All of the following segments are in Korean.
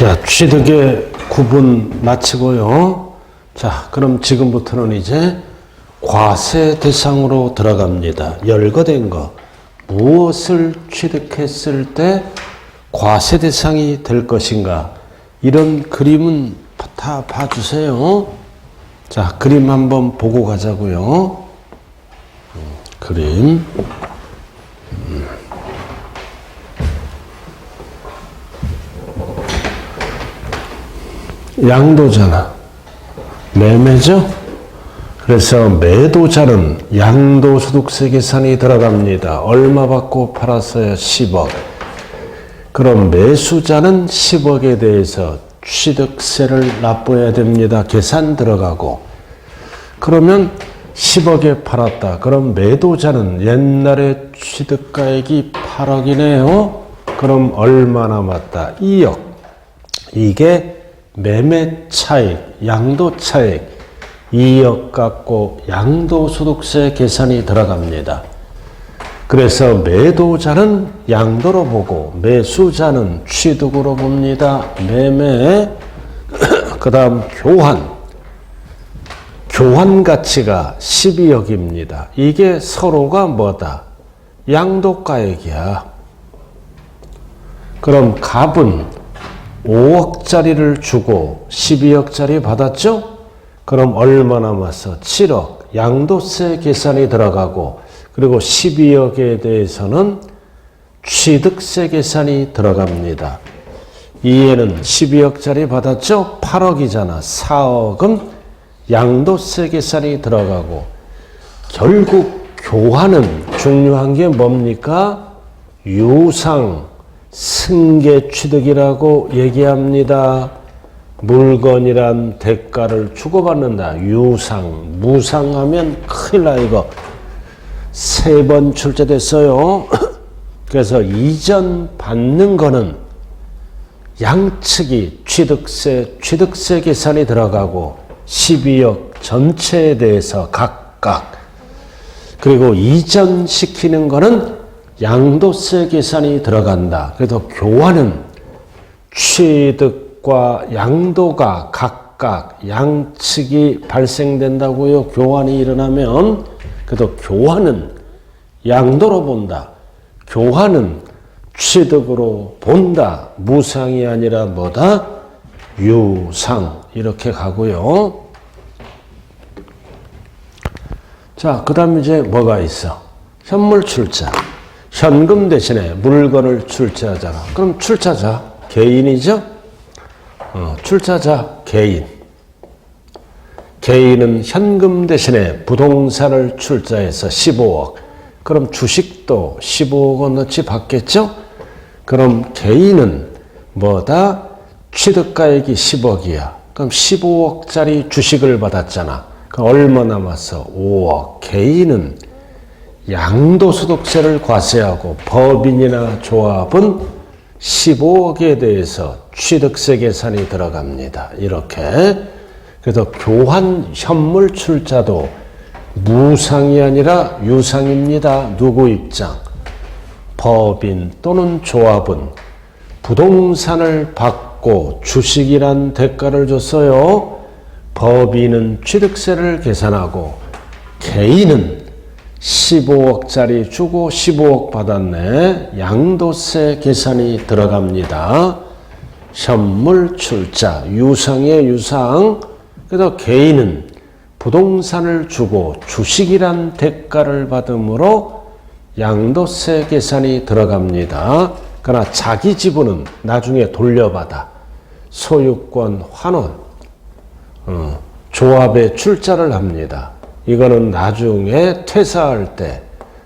자, 취득의 구분 마치고요. 자, 그럼 지금부터는 이제 과세 대상으로 들어갑니다. 열거된 거. 무엇을 취득했을 때 과세 대상이 될 것인가. 이런 그림은 다 봐주세요. 자, 그림 한번 보고 가자고요. 그림. 양도잖아. 매매죠? 그래서 매도자는 양도소득세 계산이 들어갑니다. 얼마 받고 팔았어요? 10억. 그럼 매수자는 10억에 대해서 취득세를 납부해야 됩니다. 계산 들어가고. 그러면 10억에 팔았다. 그럼 매도자는 옛날에 취득가액이 8억이네요. 그럼 얼마 남았다? 2억. 이게 매매 차익, 양도 차익 2억 갖고 양도소득세 계산이 들어갑니다. 그래서 매도자는 양도로 보고 매수자는 취득으로 봅니다. 매매. 그 다음 교환 가치가 12억입니다. 이게 서로가 뭐다? 양도가액이야. 그럼 갑은 5억짜리를 주고 12억짜리 받았죠? 그럼 얼마 남았어? 7억. 양도세 계산이 들어가고, 그리고 12억에 대해서는 취득세 계산이 들어갑니다. 이에는 12억짜리 받았죠? 8억이잖아. 4억은 양도세 계산이 들어가고, 결국 교환은 중요한 게 뭡니까? 유상, 승계 취득이라고 얘기합니다. 물건이란 대가를 주고받는다. 유상, 무상하면 큰일 나. 이거 3번 출제됐어요. 그래서 이전 받는 거는 양측이 취득세 계산이 들어가고 12억 전체에 대해서 각각, 그리고 이전시키는 거는 양도세 계산이 들어간다. 그래서 교환은 취득과 양도가 각각 양측이 발생된다고요. 교환이 일어나면. 그래서 교환은 양도로 본다. 교환은 취득으로 본다. 무상이 아니라 뭐다? 유상. 이렇게 가고요. 자, 그 다음 이제 뭐가 있어? 현물 출자. 현금 대신에 물건을 출자하잖아. 그럼 출자자 개인이죠? 출자자 개인. 개인은 현금 대신에 부동산을 출자해서 15억. 그럼 주식도 15억 원어치 받겠죠? 그럼 개인은 뭐다? 취득가액이 10억이야. 그럼 15억짜리 주식을 받았잖아. 그럼 얼마 남았어? 5억. 개인은 양도소득세를 과세하고 법인이나 조합은 15억에 대해서 취득세 계산이 들어갑니다. 이렇게. 그래서 교환 현물 출자도 무상이 아니라 유상입니다. 누구 입장? 법인 또는 조합은 부동산을 받고 주식이란 대가를 줬어요. 법인은 취득세를 계산하고 개인은 15억짜리 주고 15억 받았네. 양도세 계산이 들어갑니다. 현물 출자, 유상의 유상. 그래서 개인은 부동산을 주고 주식이란 대가를 받음으로 양도세 계산이 들어갑니다. 그러나 자기 지분은 나중에 돌려받아. 소유권 환원, 조합에 출자를 합니다. 이거는 나중에 퇴사할 때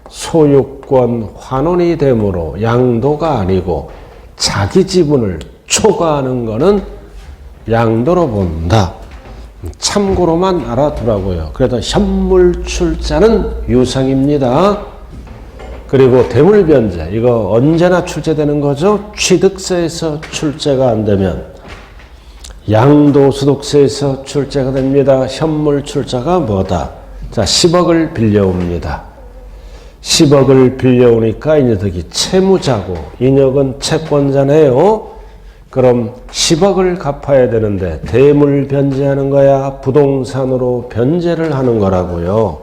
소유권 환원이 되므로 양도가 아니고 자기 지분을 초과하는 거는 양도로 본다. 참고로만 알아두라고요. 그래서 현물 출자는 유상입니다. 그리고 대물변제, 이거 언제나 출제되는 거죠. 취득세에서 출제가 안 되면 양도소득세에서 출제가 됩니다. 현물 출자가 뭐다? 자, 10억을 빌려옵니다. 10억을 빌려오니까 이 녀석이 채무자고, 이 녀석은 채권자네요. 그럼 10억을 갚아야 되는데 대물 변제하는 거야? 부동산으로 변제를 하는 거라고요.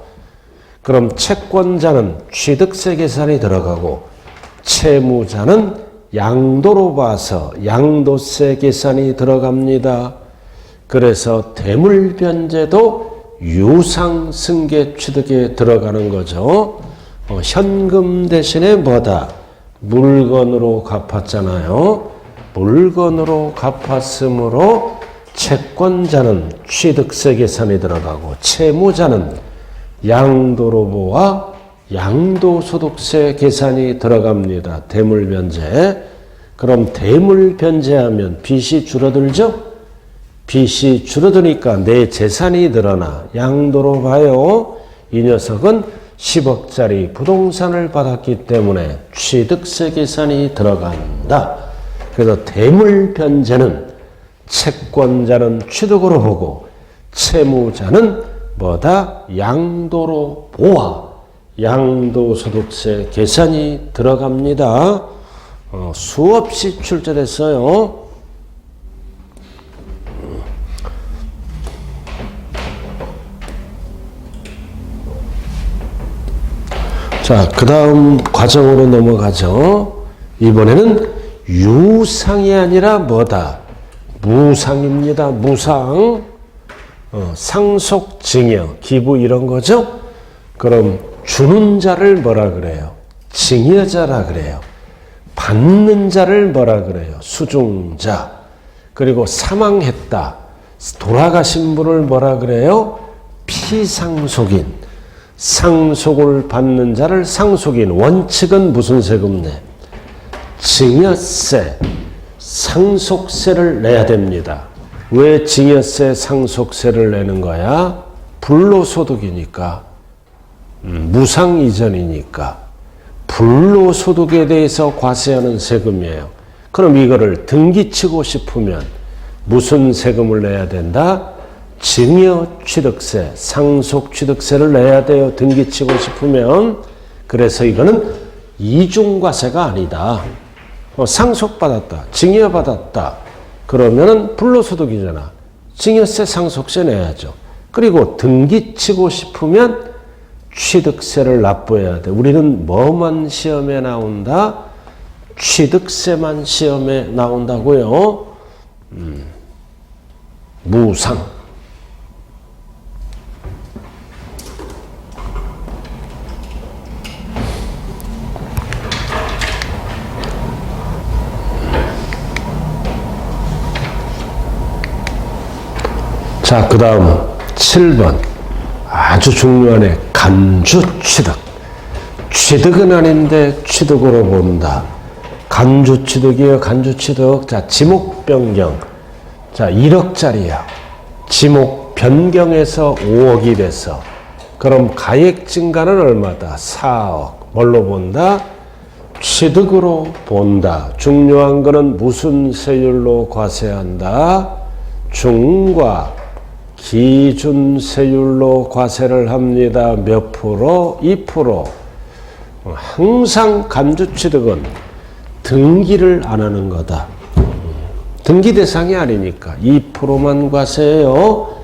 그럼 채권자는 취득세 계산이 들어가고 채무자는 양도로 봐서 양도세 계산이 들어갑니다. 그래서 대물 변제도 유상승계 취득에 들어가는 거죠. 현금 대신에 뭐다? 물건으로 갚았잖아요. 물건으로 갚았으므로 채권자는 취득세 계산이 들어가고 채무자는 양도로보와 양도소득세 계산이 들어갑니다. 대물변제. 그럼 대물변제하면 빚이 줄어들죠? 빚이 줄어드니까 내 재산이 늘어나. 양도로 봐요. 이 녀석은 10억짜리 부동산을 받았기 때문에 취득세 계산이 들어간다. 그래서 대물변제는 채권자는 취득으로 보고 채무자는 뭐다? 양도로 보아 양도소득세 계산이 들어갑니다. 수없이 출제됐어요. 자, 그 다음 과정으로 넘어가죠. 이번에는 유상이 아니라 뭐다? 무상입니다. 무상. 상속, 증여, 기부 이런 거죠. 그럼 주는 자를 뭐라 그래요? 증여자라 그래요. 받는 자를 뭐라 그래요? 수중자. 그리고 사망했다. 돌아가신 분을 뭐라 그래요? 피상속인. 상속을 받는 자를 상속인. 원칙은 무슨 세금 내? 증여세, 상속세를 내야 됩니다. 왜 증여세, 상속세를 내는 거야? 불로소득이니까, 무상 이전이니까 불로소득에 대해서 과세하는 세금이에요. 그럼 이거를 등기치고 싶으면 무슨 세금을 내야 된다? 증여취득세, 상속취득세를 내야 돼요. 등기치고 싶으면. 그래서 이거는 이중과세가 아니다. 상속받았다, 증여받았다. 그러면은 불로소득이잖아. 증여세, 상속세 내야죠. 그리고 등기치고 싶으면 취득세를 납부해야 돼. 우리는 뭐만 시험에 나온다? 취득세만 시험에 나온다고요. 무상. 자, 그 다음 7번. 아주 중요하네. 간주취득. 취득은 아닌데 취득으로 본다. 간주취득이에요. 간주취득. 자, 지목 변경. 자, 1억짜리야. 지목 변경해서 5억이 됐어. 그럼 가액 증가는 얼마다? 4억. 뭘로 본다? 취득으로 본다. 중요한 거는 무슨 세율로 과세한다? 중과 기준세율로 과세를 합니다. 몇 프로? 2%. 항상 간주취득은 등기를 안 하는 거다. 등기 대상이 아니니까 2%만 과세해요.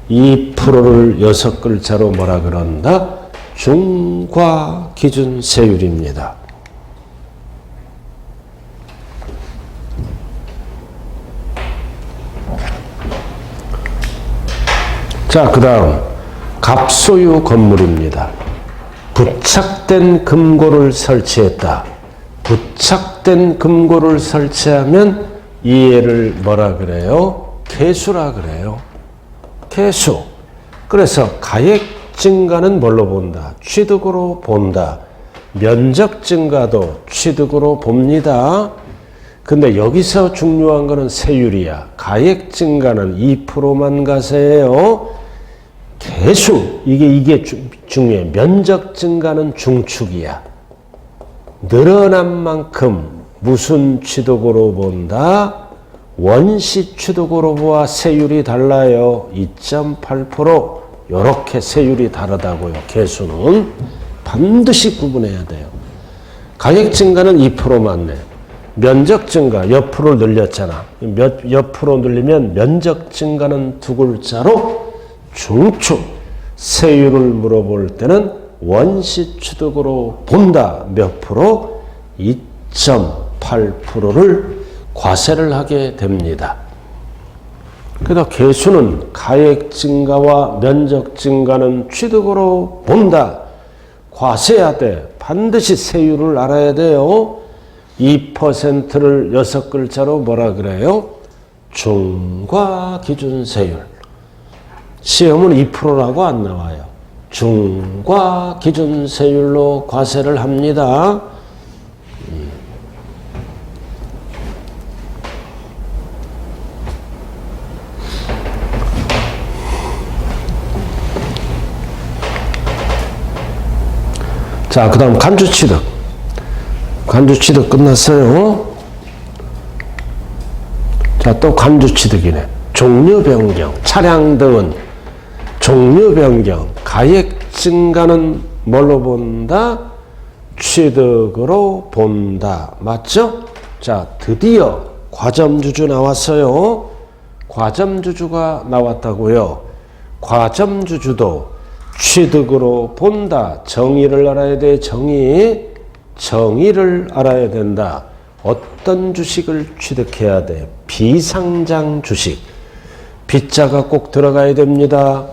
2%를 6글자로 뭐라 그런다? 중과 기준세율입니다. 자, 그 다음 갑소유 건물입니다. 부착된 금고를 설치했다. 부착된 금고를 설치하면 이해를 뭐라 그래요? 개수라 그래요. 개수. 그래서 가액 증가는 뭘로 본다? 취득으로 본다. 면적 증가도 취득으로 봅니다. 근데 여기서 중요한 거는 세율이야. 가액 증가는 2%만 과세해요. 개수, 이게 중요해. 면적 증가는 중축이야. 늘어난 만큼 무슨 취득으로 본다? 원시 취득으로 보아 세율이 달라요. 2.8%. 이렇게 세율이 다르다고요. 개수는 반드시 구분해야 돼요. 가액 증가는 2%만 내. 면적 증가, 옆으로 늘렸잖아. 옆으로 늘리면 면적 증가는 두 글자로 중축. 세율을 물어볼 때는 원시 취득으로 본다. 몇 프로? 2.8%를 과세를 하게 됩니다. 그래서 계수는 가액 증가와 면적 증가는 취득으로 본다. 과세해야 돼. 반드시 세율을 알아야 돼요. 2%를 6글자로 뭐라 그래요? 중과 기준 세율. 시험은 2%라고 안 나와요. 중과 기준 세율로 과세를 합니다. 자, 그 다음 간주취득. 간주취득 끝났어요. 자, 또 간주취득이네. 종류 변경. 차량 등은 종류 변경. 가액 증가는 뭘로 본다? 취득으로 본다. 맞죠? 자, 드디어 과점주주 나왔어요. 과점주주가 나왔다고요. 과점주주도 취득으로 본다. 정의를 알아야 돼. 정의를 알아야 된다. 어떤 주식을 취득해야 돼? 비상장 주식. 비자가 꼭 들어가야 됩니다.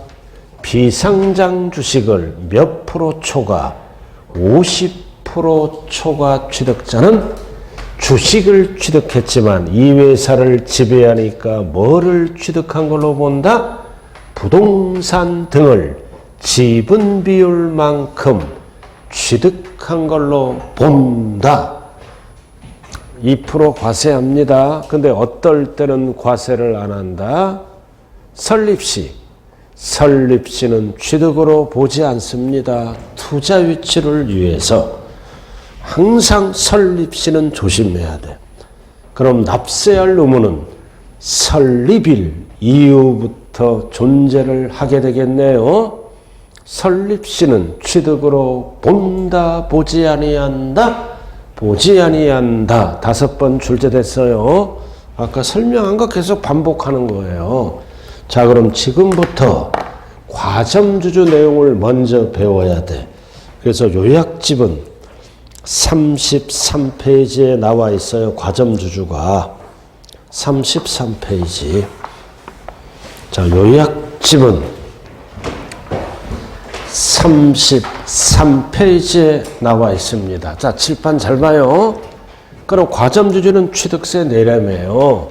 비상장 주식을 몇 프로 초과? 50% 초과 취득자는 주식을 취득했지만 이 회사를 지배하니까 뭐를 취득한 걸로 본다? 부동산 등을 지분 비율만큼 취득한 걸로 본다. 2% 과세합니다. 근데 어떨 때는 과세를 안 한다? 설립시. 설립시는 취득으로 보지 않습니다. 투자 위치를 위해서. 항상 설립시는 조심해야 돼. 그럼 납세할 의무는 설립일 이후부터 존재를 하게 되겠네요. 설립시는 취득으로 본다, 보지 아니한다, 보지 아니한다. 5번 출제됐어요. 아까 설명한 거 계속 반복하는 거예요. 자, 그럼 지금부터 과점주주 내용을 먼저 배워야 돼. 그래서 요약집은 33페이지에 나와 있어요. 과점주주가 33페이지. 자, 요약집은 33페이지에 나와 있습니다. 자, 칠판 잘 봐요. 그럼 과점주주는 취득세 내려매요.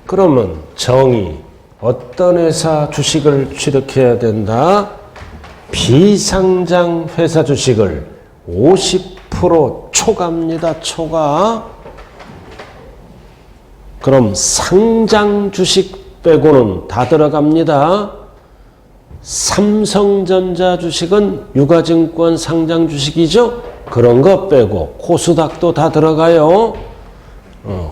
그러면 정의. 어떤 회사 주식을 취득해야 된다? 비상장 회사 주식을 50% 초과입니다. 초과. 그럼 상장 주식 빼고는 다 들어갑니다. 삼성전자 주식은 유가증권 상장 주식이죠? 그런 거 빼고 코스닥도 다 들어가요.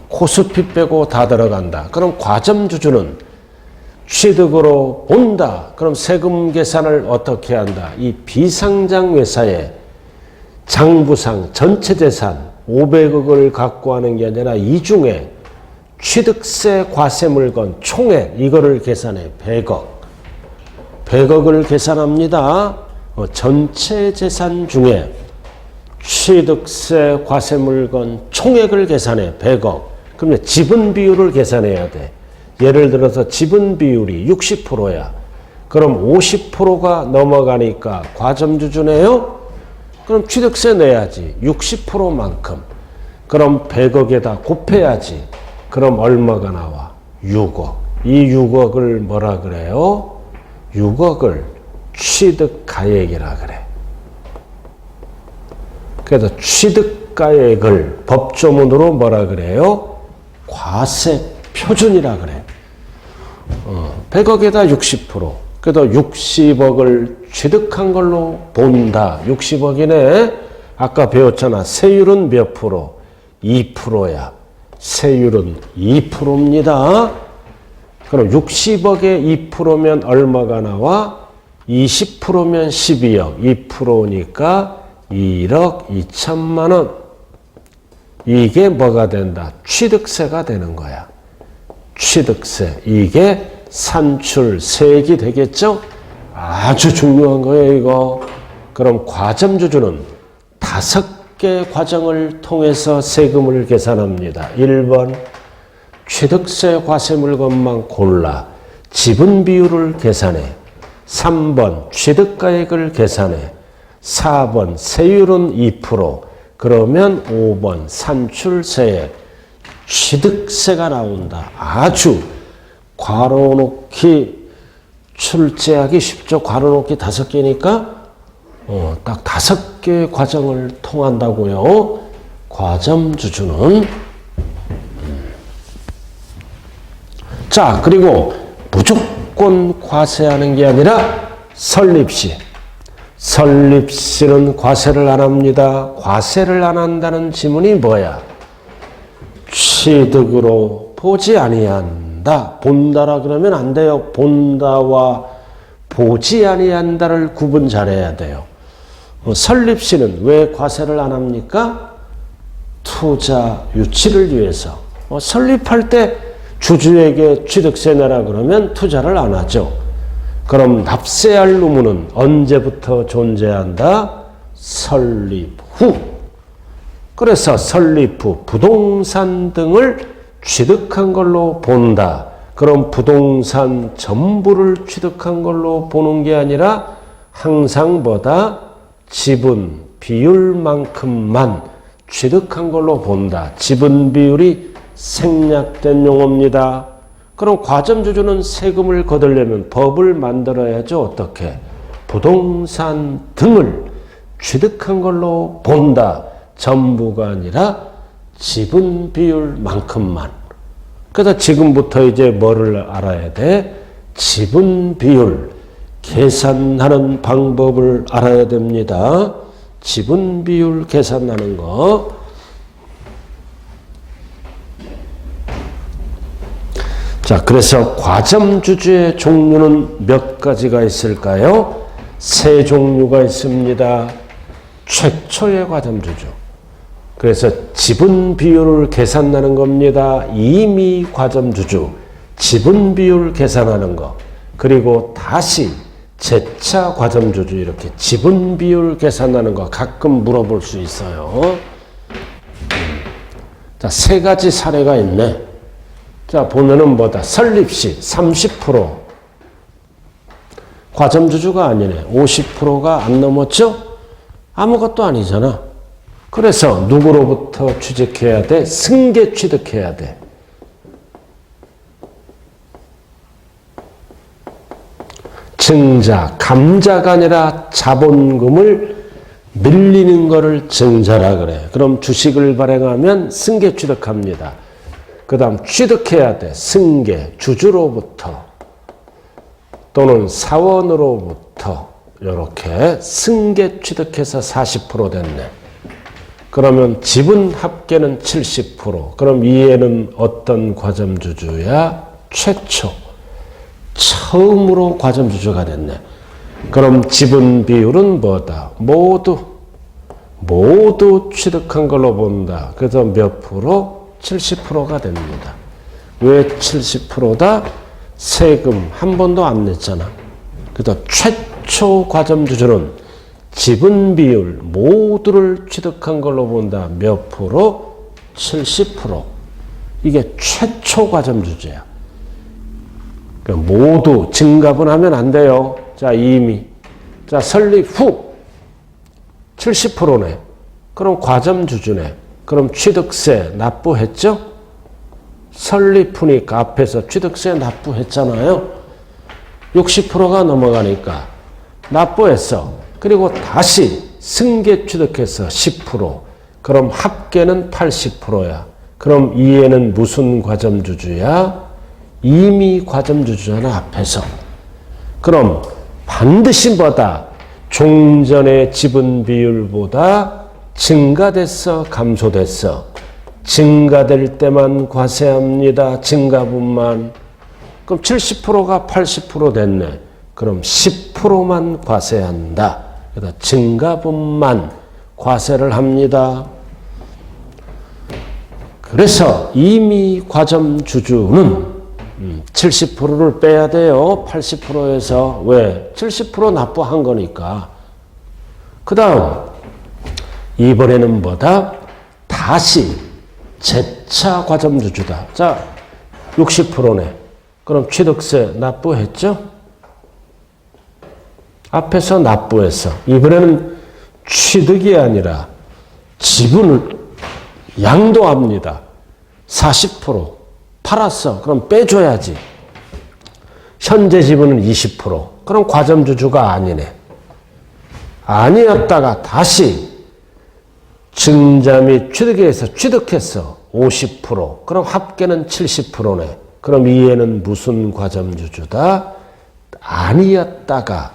코스피 빼고 다 들어간다. 그럼 과점주주는 취득으로 본다. 그럼 세금 계산을 어떻게 한다? 이 비상장 회사의 장부상 전체 재산 500억을 갖고 하는 게 아니라 이 중에 취득세 과세 물건 총액 이거를 계산해. 100억. 100억을 계산합니다. 전체 재산 중에 취득세 과세 물건 총액을 계산해. 100억. 그러면 지분 비율을 계산해야 돼. 예를 들어서 지분 비율이 60%야. 그럼 50%가 넘어가니까 과점주주네요. 그럼 취득세 내야지. 60%만큼. 그럼 100억에다 곱해야지. 그럼 얼마가 나와? 6억. 이 6억을 뭐라 그래요? 6억을 취득가액이라 그래. 그래서 취득가액을 법조문으로 뭐라 그래요? 과세표준이라 그래. 100억에다 60%. 그래도 60억을 취득한 걸로 본다. 60억이네. 아까 배웠잖아. 세율은 몇 프로? 2%야. 세율은 2%입니다. 그럼 60억에 2%면 얼마가 나와? 20%면 12억. 2%니까 1억 2천만 원. 이게 뭐가 된다? 취득세가 되는 거야. 취득세. 이게 산출세액이 되겠죠? 아주 중요한 거예요, 이거. 그럼 과점주주는 5개 과정을 통해서 세금을 계산합니다. 1번, 취득세 과세물건만 골라 지분 비율을 계산해. 3번, 취득가액을 계산해. 4번, 세율은 2%. 그러면 5번, 산출세액, 취득세가 나온다. 아주 괄호놓기 출제하기 쉽죠. 괄호놓기 5개니까 딱 5개의 과정을 통한다고요. 과점주주는. 자, 그리고 무조건 과세하는 게 아니라 설립시. 설립시는 과세를 안 합니다. 과세를 안 한다는 지문이 뭐야? 취득으로 보지 아니한다. 본다라 그러면 안 돼요. 본다와 보지 아니한다를 구분 잘해야 돼요. 설립시는 왜 과세를 안 합니까? 투자 유치를 위해서. 설립할 때 주주에게 취득세 내라 그러면 투자를 안 하죠. 그럼 납세할 의무는 언제부터 존재한다? 설립 후. 그래서 설립 후 부동산 등을 취득한 걸로 본다. 그럼 부동산 전부를 취득한 걸로 보는 게 아니라 항상 뭐다? 지분 비율만큼만 취득한 걸로 본다. 지분 비율이 생략된 용어입니다. 그럼 과점주주는 세금을 거두려면 법을 만들어야죠. 어떻게? 부동산 등을 취득한 걸로 본다. 전부가 아니라 지분 비율만큼만. 그래서 지금부터 이제 뭐를 알아야 돼? 지분 비율 계산하는 방법을 알아야 됩니다. 지분 비율 계산하는 거. 자, 그래서 과점주주의 종류는 몇 가지가 있을까요? 3종류가 있습니다. 최초의 과점주주. 그래서 지분 비율을 계산하는 겁니다. 임의 과점주주. 지분 비율 계산하는 거. 그리고 다시 재차 과점주주 이렇게 지분 비율 계산하는 거 가끔 물어볼 수 있어요. 자, 3가지 사례가 있네. 자, 보면은 뭐다? 설립시 30%. 과점주주가 아니네. 50%가 안 넘었죠? 아무것도 아니잖아. 그래서 누구로부터 취득해야 돼? 승계 취득해야 돼. 증자, 감자가 아니라 자본금을 밀리는 거를 증자라 그래. 그럼 주식을 발행하면 승계 취득합니다. 그 다음 취득해야 돼. 승계, 주주로부터 또는 사원으로부터 이렇게 승계 취득해서 40% 됐네. 그러면 지분 합계는 70%. 그럼 이해는 어떤 과점주주야? 최초. 처음으로 과점주주가 됐네. 그럼 지분 비율은 뭐다? 모두 취득한 걸로 본다. 그래서 몇 프로? 70%가 됩니다. 왜 70%다? 세금 한 번도 안 냈잖아. 그래서 최초 과점주주는 지분 비율 모두를 취득한 걸로 본다. 몇 프로? 70%. 이게 최초 과점주주야. 그러니까 모두 증가분 하면 안 돼요. 자, 이미. 자, 설립 후 70%네. 그럼 과점주주네. 그럼 취득세 납부했죠? 설립 후니까 앞에서 취득세 납부했잖아요. 60%가 넘어가니까 납부했어. 그리고 다시 승계 취득해서 10%. 그럼 합계는 80%야. 그럼 이해는 무슨 과점주주야? 이미 과점주주잖아, 앞에서. 그럼 반드시 뭐다? 종전의 지분 비율보다 증가됐어, 감소됐어? 증가될 때만 과세합니다. 증가분만. 그럼 70%가 80% 됐네. 그럼 10%만 과세한다. 그래서 증가분만 과세를 합니다. 그래서 이미 과점 주주는 70%를 빼야 돼요. 80%에서. 왜? 70% 납부한 거니까. 그 다음 이번에는 뭐다? 다시 재차 과점 주주다. 자, 60%네. 그럼 취득세 납부했죠? 앞에서 납부했어. 이번에는 취득이 아니라 지분을 양도합니다. 40% 팔았어. 그럼 빼줘야지. 현재 지분은 20%. 그럼 과점주주가 아니네. 아니었다가 다시 증자 및 취득에 의해서 취득했어. 50%. 그럼 합계는 70%네. 그럼 이해는 무슨 과점주주다? 아니었다가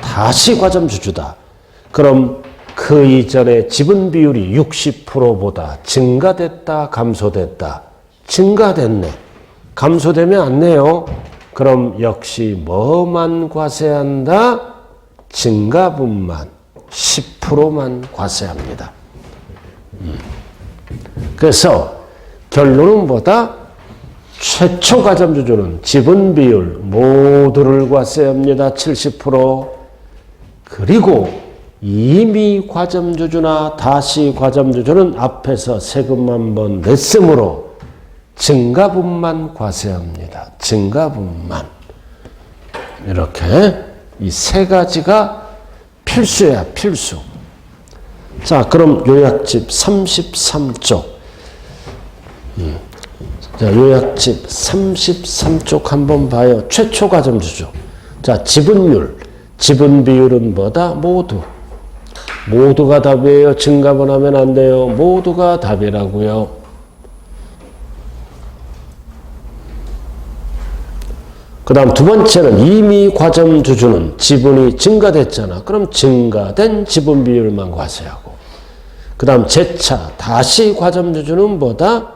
다시 과점주주다. 그럼 그 이전에 지분 비율이 60%보다 증가됐다, 감소됐다. 증가됐네. 감소되면 안 내요. 그럼 역시 뭐만 과세한다? 증가분만 10%만 과세합니다. 그래서 결론은 뭐다? 최초 과점주주는 지분 비율 모두를 과세합니다. 70%. 그리고 이미 과점주주나 다시 과점주주는 앞에서 세금 한번 냈으므로 증가분만 과세합니다. 증가분만. 이렇게 이 세 가지가 필수야, 필수. 자, 그럼 요약집 33쪽. 자, 요약집 33쪽 한번 봐요. 최초 과점주주. 자, 지분율. 지분 비율은 뭐다? 모두. 모두가 답이에요. 증가분 하면 안 돼요. 모두가 답이라고요. 그 다음 두 번째는 이미 과점주주는 지분이 증가됐잖아. 그럼 증가된 지분 비율만 과세하고. 그 다음 재차 다시 과점주주는 뭐다?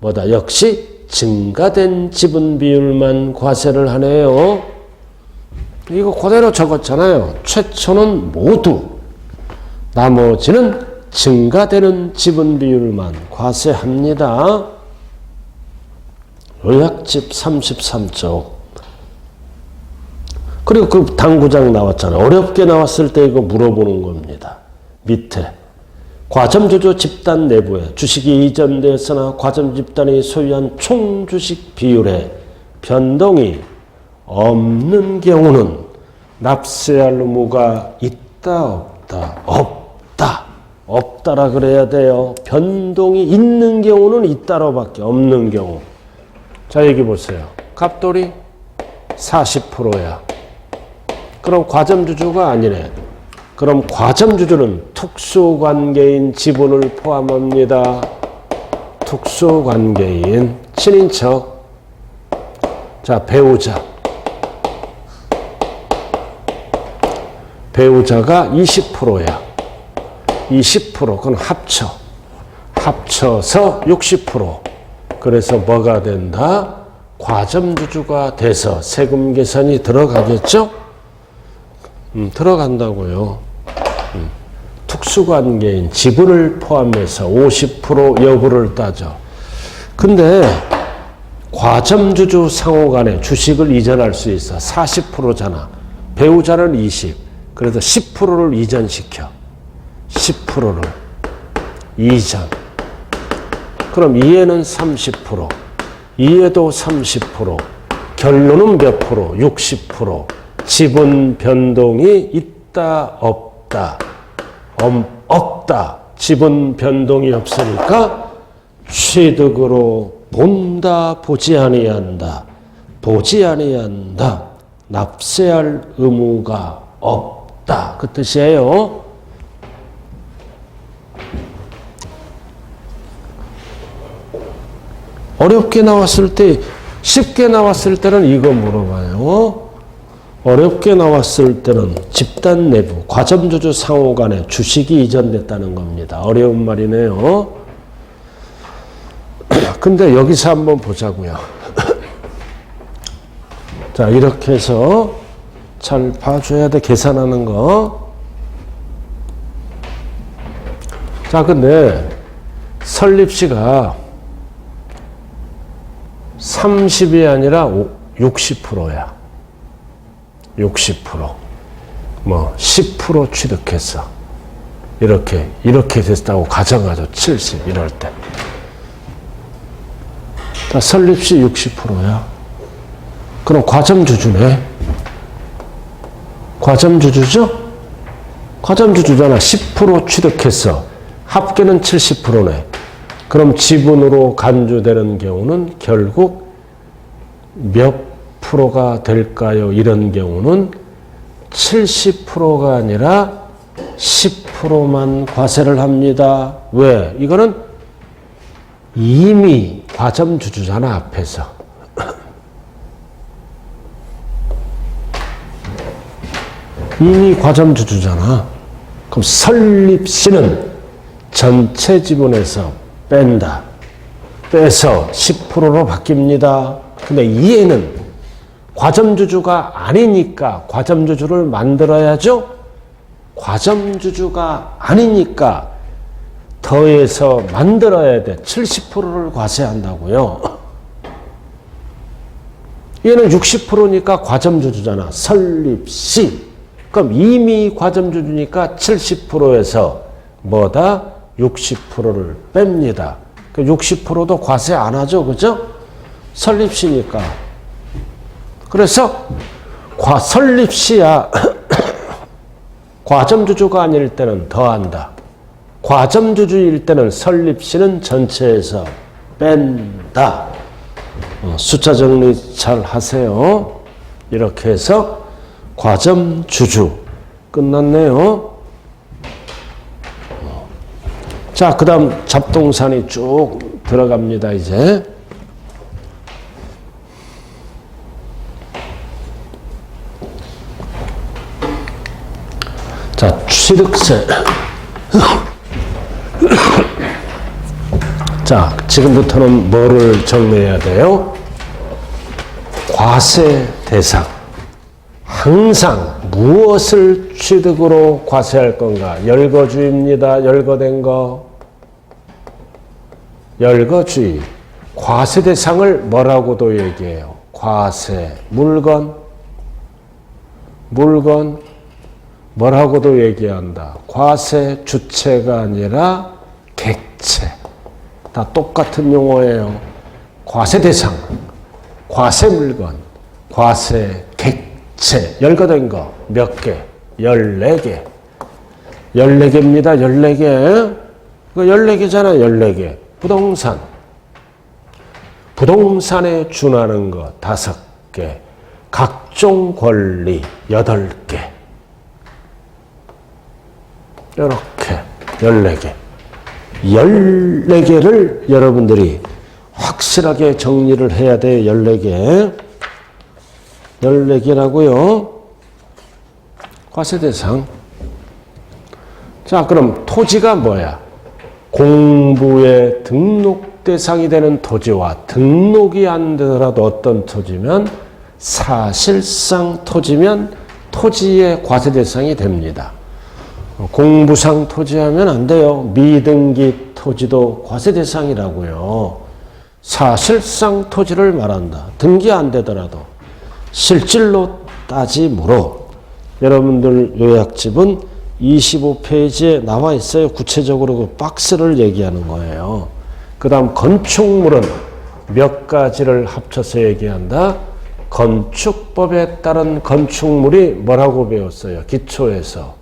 뭐다? 역시 증가된 지분 비율만 과세를 하네요. 이거 그대로 적었잖아요. 최초는 모두. 나머지는 증가되는 지분 비율만 과세합니다. 요약집 33쪽. 그리고 그 당구장 나왔잖아요. 어렵게 나왔을 때 이거 물어보는 겁니다. 밑에. 과점주주 집단 내부에 주식이 이전되었으나 과점 집단이 소유한 총 주식 비율에 변동이 없는 경우는 납세할 의무가 있다, 없다? 없다. 없다라 그래야 돼요. 변동이 있는 경우는 있다로밖에 없는 경우. 자, 여기 보세요. 갑돌이 40%야. 그럼 과점주주가 아니네. 그럼 과점주주는 특수관계인 지분을 포함합니다. 특수관계인 친인척. 자, 배우자. 배우자가 20%야. 20%. 그건 합쳐서 60%. 그래서 뭐가 된다? 과점주주가 돼서 세금 계산이 들어가겠죠? 들어간다고요. 특수관계인 지분을 포함해서 50% 여부를 따져. 근데 과점주주 상호 간에 주식을 이전할 수 있어. 40%잖아. 배우자는 20. 그래서 10%를 이전시켜. 10%를 이전. 그럼 이해는 30%. 이해도 30%. 결론은 몇 프로? 60%. 지분 변동이 있다, 없다? 없다. 지분 변동이 없으니까 취득으로 본다, 보지 아니한다. 보지 아니한다. 납세할 의무가 없다. 그 뜻이에요. 어렵게 나왔을 때, 쉽게 나왔을 때는 이거 물어봐요. 어렵게 나왔을 때는 집단 내부, 과점주주 상호 간에 주식이 이전됐다는 겁니다. 어려운 말이네요. 근데 여기서 한번 보자고요. 자, 이렇게 해서 잘 봐줘야 돼. 계산하는 거. 자, 근데 설립시가 30이 아니라 60%야. 60%. 뭐 10% 취득했어. 이렇게 됐다고 가정하죠. 70 이럴 때. 자, 설립시 60%야. 그럼 과점주주네. 과점주주죠? 과점주주잖아. 10% 취득했어. 합계는 70%네. 그럼 지분으로 간주되는 경우는 결국 몇 프로가 될까요? 이런 경우는 70%가 아니라 10%만 과세를 합니다. 왜? 이거는 이미 과점주주잖아, 앞에서. 이미 과점주주잖아. 그럼 설립시는 전체 지분에서 뺀다. 빼서 10%로 바뀝니다. 근데 이해는 과점주주가 아니니까 과점주주를 만들어야죠. 과점주주가 아니니까 더해서 만들어야 돼. 70%를 과세한다고요. 얘는 60%니까 과점주주잖아. 설립시. 그럼 이미 과점주주니까 70%에서 뭐다? 60%를 뺍니다. 60%도 과세 안 하죠. 그죠? 설립시니까. 그래서 설립시야 과점주주가 아닐 때는 더한다. 과점주주일 때는 설립시는 전체에서 뺀다. 숫자 정리 잘 하세요. 이렇게 해서 과점주주 끝났네요. 자, 그 다음 잡동산이 쭉 들어갑니다. 이제 자, 취득세. 자, 지금부터는 뭐를 정리해야 돼요? 과세 대상. 항상 무엇을 취득으로 과세할 건가? 열거주입니다. 열거된 거. 열거주의. 과세 대상을 뭐라고도 얘기해요? 과세. 물건. 뭐라고도 얘기한다. 과세 주체가 아니라 객체. 다 똑같은 용어예요. 과세 대상, 과세 물건, 과세 객체. 열거된 거 몇 개? 14개. 14개입니다. 14개. 그 14개잖아. 14개. 부동산. 부동산에 준하는 거 5개. 각종 권리 8개. 이렇게 14개. 14개를 여러분들이 확실하게 정리를 해야 돼요. 14개. 14개라고요. 과세 대상. 자, 그럼 토지가 뭐야? 공부의 등록 대상이 되는 토지와 등록이 안 되더라도 어떤 토지면 사실상 토지면 토지의 과세 대상이 됩니다. 공부상 토지하면 안 돼요. 미등기 토지도 과세 대상이라고요. 사실상 토지를 말한다. 등기 안 되더라도 실질로 따지므로 여러분들 요약집은 25페이지에 나와 있어요. 구체적으로 그 박스를 얘기하는 거예요. 그 다음 건축물은 몇 가지를 합쳐서 얘기한다. 건축법에 따른 건축물이 뭐라고 배웠어요? 기초에서.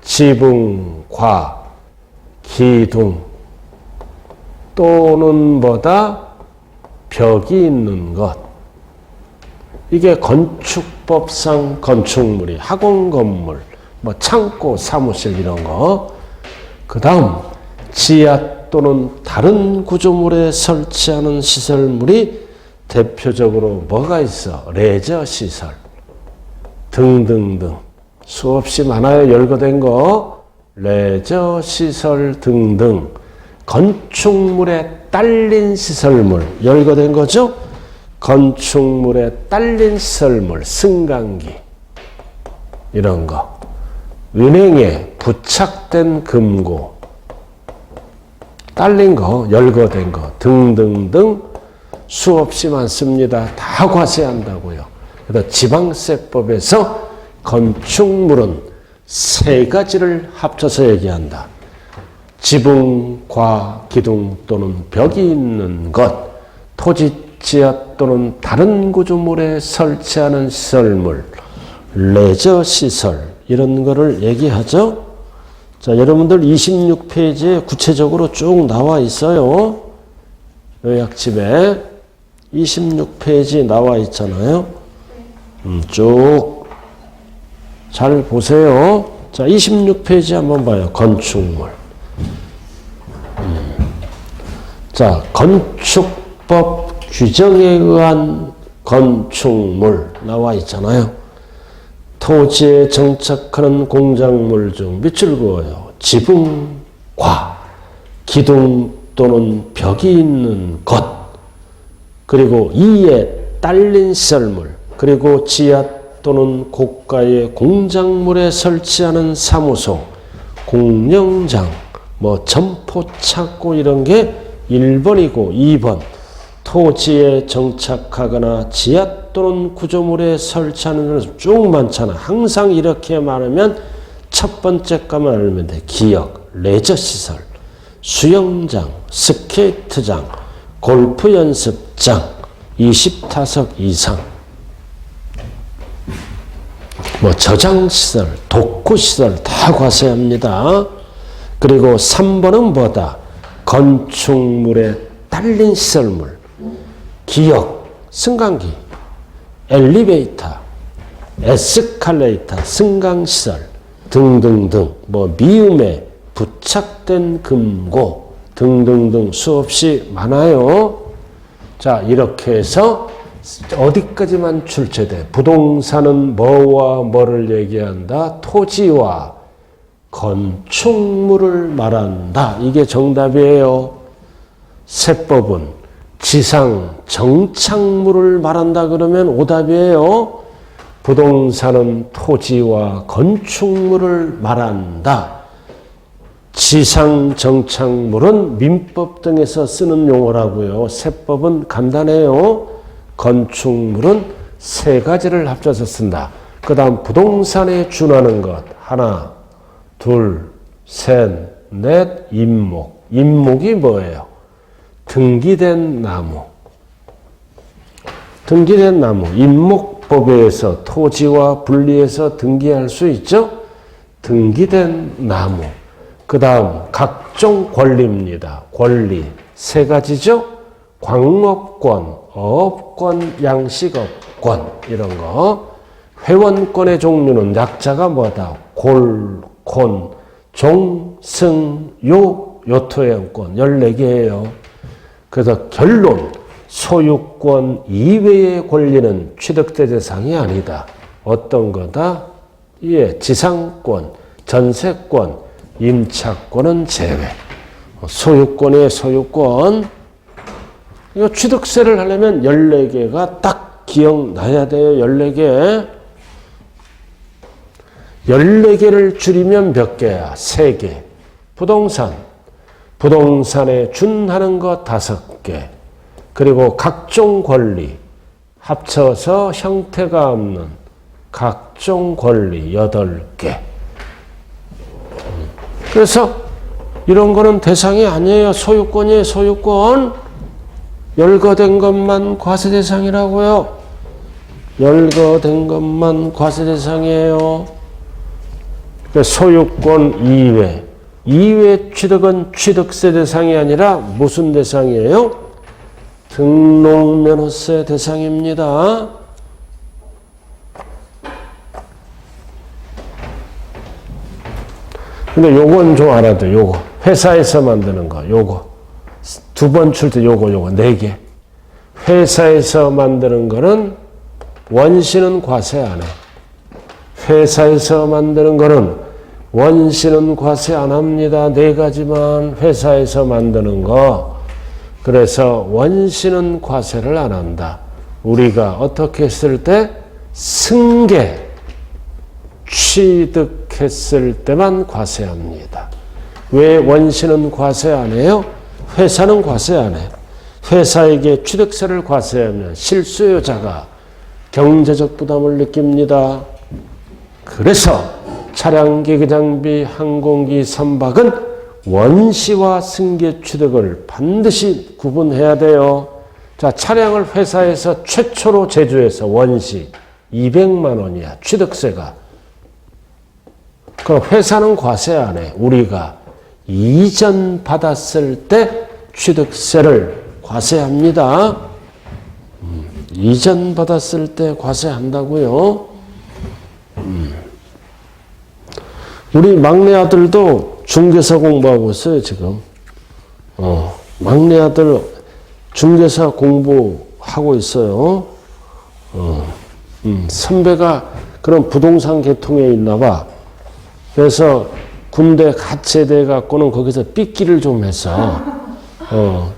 지붕, 과, 기둥 또는 뭐다? 벽이 있는 것. 이게 건축법상 건축물이 학원 건물, 뭐 창고, 사무실 이런 거. 그 다음 지하 또는 다른 구조물에 설치하는 시설물이 대표적으로 뭐가 있어? 레저 시설 등등등. 수없이 많아요. 열거된 거. 레저 시설 등등. 건축물에 딸린 시설물. 열거된 거죠. 건축물에 딸린 시설물. 승강기. 이런 거. 은행에 부착된 금고. 딸린 거. 열거된 거. 등등등. 수없이 많습니다. 다 과세한다고요. 그래서 지방세법에서 건축물은 세 가지를 합쳐서 얘기한다. 지붕, 과, 기둥 또는 벽이 있는 것, 토지, 지하 또는 다른 구조물에 설치하는 시설물, 레저 시설 이런 거를 얘기하죠. 자, 여러분들 26페이지에 구체적으로 쭉 나와 있어요. 요약집에 26페이지 나와 있잖아요. 쭉 잘 보세요. 자, 26페이지 한번 봐요. 건축물. 자, 건축법 규정에 의한 건축물 나와 있잖아요. 토지에 정착하는 공작물 중 밑줄 그어요. 지붕과 기둥 또는 벽이 있는 것, 그리고 이에 딸린 시설물, 그리고 지하 또는 고가의 공작물에 설치하는 사무소, 공영장, 점포, 창고 이런 게 1번이고 2번 토지에 정착하거나 지하 또는 구조물에 설치하는 것은 쭉 많잖아. 항상 이렇게 말하면 첫 번째 것만 알면 돼. 기역, 레저시설, 수영장, 스케이트장, 골프 연습장, 20타석 이상, 저장시설, 독후시설 다 과세합니다. 그리고 3번은 뭐다? 건축물에 딸린 시설물, 기역, 승강기, 엘리베이터, 에스컬레이터, 승강시설 등등등, 미음에 부착된 금고 등등등 수없이 많아요. 자, 이렇게 해서 어디까지만 출제돼? 부동산은 뭐와 뭐를 얘기한다? 토지와 건축물을 말한다. 이게 정답이에요. 세법은 지상 정착물을 말한다 그러면 오답이에요. 부동산은 토지와 건축물을 말한다. 지상 정착물은 민법 등에서 쓰는 용어라고요. 세법은 간단해요. 건축물은 세 가지를 합쳐서 쓴다. 그 다음 부동산에 준하는 것 하나, 둘, 셋, 넷, 임목. 임목이 뭐예요? 등기된 나무. 등기된 나무. 임목법에서 토지와 분리해서 등기할 수 있죠? 등기된 나무. 그 다음 각종 권리입니다. 권리 세 가지죠? 광업권, 어업권, 양식업권 이런 거. 회원권의 종류는 약자가 뭐다? 골, 콘, 종, 승, 요, 요토회원권 14개예요. 그래서 결론, 소유권 이외의 권리는 취득세 대상이 아니다. 어떤 거다? 예, 지상권, 전세권, 임차권은 제외. 소유권의 소유권. 이거 취득세를 하려면 14개가 딱 기억나야 돼요. 14개. 14개를 줄이면 몇 개야? 3개. 부동산에 준하는 거 5개. 그리고 각종 권리. 합쳐서 형태가 없는 각종 권리 8개. 그래서 이런 거는 대상이 아니에요. 소유권이에요. 소유권. 열거된 것만 과세 대상이라고요. 열거된 것만 과세 대상이에요. 소유권 이외. 이외 취득은 취득세 대상이 아니라 무슨 대상이에요? 등록면허세 대상입니다. 근데 요건 좀 알아도 요거. 회사에서 만드는 거, 요거. 2번 출제 요거 4개. 회사에서 만드는 거는 원시는 과세 안 해. 회사에서 만드는 거는 원시는 과세 안 합니다. 4가지만 회사에서 만드는 거. 그래서 원시는 과세를 안 한다. 우리가 어떻게 했을 때? 승계, 취득했을 때만 과세합니다. 왜 원시는 과세 안 해요? 회사는 과세 안 해. 회사에게 취득세를 과세하면 실수요자가 경제적 부담을 느낍니다. 그래서 차량, 기기, 장비, 항공기, 선박은 원시와 승계 취득을 반드시 구분해야 돼요. 자, 차량을 회사에서 최초로 제조해서 원시 200만 원이야. 취득세가. 그럼 회사는 과세 안 해. 우리가 이전 받았을 때 취득세를 과세합니다. 이전 받았을 때 과세한다고요. 우리 막내 아들도 중개사 공부하고 있어요, 지금. 막내 아들 중개사 공부하고 있어요. 선배가 그런 부동산 계통에 있나 봐. 그래서 군대 가체돼 갖고는 거기서 삐끼를 좀 했어.